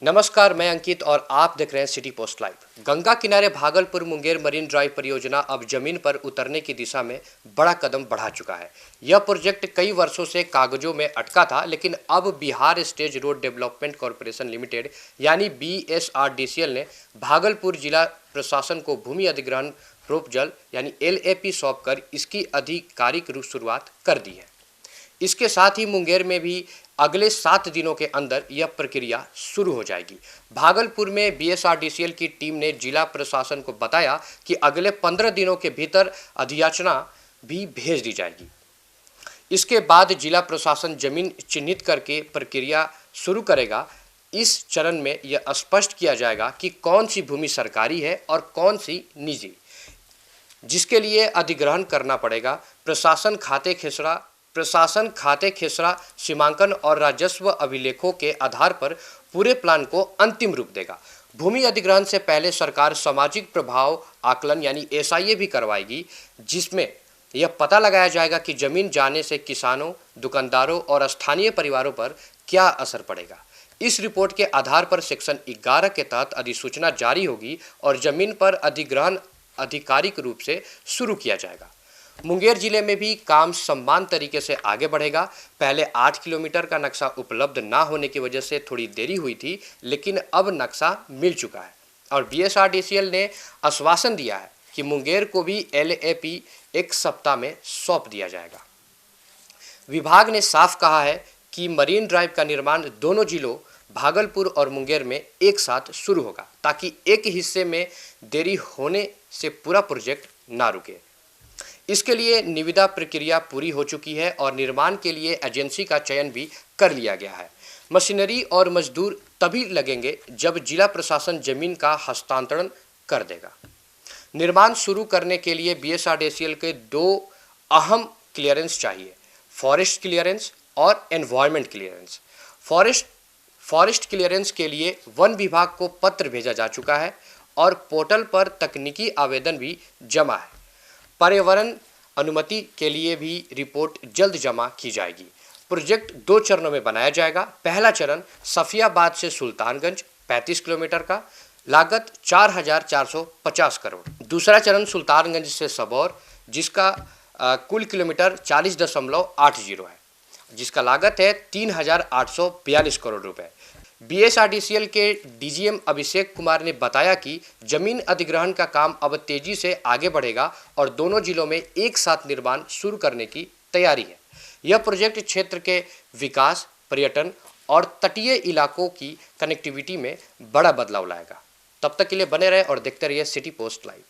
नमस्कार, मैं अंकित और आप देख रहे हैं सिटी पोस्ट लाइव। गंगा किनारे भागलपुर मुंगेर मरीन ड्राइव परियोजना अब जमीन पर उतरने की दिशा में बड़ा कदम बढ़ा चुका है। यह प्रोजेक्ट कई वर्षों से कागजों में अटका था, लेकिन अब Bihar state road development corporation limited यानी BSRDCL ने भागलपुर जिला प्रशासन को भूमि अधिग्रहण प्रोपोजल यानी LAP सौंपकर इसकी आधिकारिक शुरुआत कर दी है। इसके साथ ही मुंगेर में भी अगले 7 दिनों के अंदर यह प्रक्रिया शुरू हो जाएगी। भागलपुर में BSRDCL की टीम ने जिला प्रशासन को बताया कि अगले 15 दिनों के भीतर अधियाचना भी भेज दी जाएगी। इसके बाद जिला प्रशासन जमीन चिन्हित करके प्रक्रिया शुरू करेगा। इस चरण में यह स्पष्ट किया जाएगा कि कौन सी भूमि सरकारी है और कौन सी निजी, जिसके लिए अधिग्रहण करना पड़ेगा। प्रशासन खाते खेसरा सीमांकन और राजस्व अभिलेखों के आधार पर पूरे प्लान को अंतिम रूप देगा। भूमि अधिग्रहण से पहले सरकार सामाजिक प्रभाव आकलन यानी SIA भी करवाएगी, जिसमें यह पता लगाया जाएगा कि जमीन जाने से किसानों, दुकानदारों और स्थानीय परिवारों पर क्या असर पड़ेगा। इस रिपोर्ट के आधार पर सेक्शन 11 के तहत अधिसूचना जारी होगी और जमीन पर अधिग्रहण आधिकारिक रूप से शुरू किया जाएगा। मुंगेर जिले में भी काम समान तरीके से आगे बढ़ेगा। पहले 8 किलोमीटर का नक्शा उपलब्ध ना होने की वजह से थोड़ी देरी हुई थी, लेकिन अब नक्शा मिल चुका है और BSRDCL ने आश्वासन दिया है कि मुंगेर को भी LAP 1 सप्ताह में सौंप दिया जाएगा। विभाग ने साफ कहा है कि मरीन ड्राइव का निर्माण दोनों जिलों भागलपुर और मुंगेर में एक साथ शुरू होगा, ताकि एक हिस्से में देरी होने से पूरा प्रोजेक्ट ना रुके। इसके लिए निविदा प्रक्रिया पूरी हो चुकी है और निर्माण के लिए एजेंसी का चयन भी कर लिया गया है। मशीनरी और मजदूर तभी लगेंगे जब जिला प्रशासन जमीन का हस्तांतरण कर देगा। निर्माण शुरू करने के लिए BSRDCL के 2 अहम क्लियरेंस चाहिए, फॉरेस्ट क्लियरेंस और एनवायरमेंट क्लियरेंस। फॉरेस्ट क्लियरेंस के लिए वन विभाग को पत्र भेजा जा चुका है और पोर्टल पर तकनीकी आवेदन भी जमा है। पर्यावरण अनुमति के लिए भी रिपोर्ट जल्द जमा की जाएगी। प्रोजेक्ट 2 चरणों में बनाया जाएगा। पहला चरण सफियाबाद से सुल्तानगंज 35 किलोमीटर का, लागत 4,450 करोड़। दूसरा चरण सुल्तानगंज से सबौर, जिसका कुल किलोमीटर 40.80 है, जिसका लागत है 3,842 करोड़ रुपए। BSRDCL के DGM अभिषेक कुमार ने बताया कि जमीन अधिग्रहण का काम अब तेजी से आगे बढ़ेगा और दोनों जिलों में एक साथ निर्माण शुरू करने की तैयारी है। यह प्रोजेक्ट क्षेत्र के विकास, पर्यटन और तटीय इलाकों की कनेक्टिविटी में बड़ा बदलाव लाएगा। तब तक के लिए बने रहे और देखते रहिए सिटी पोस्ट लाइव।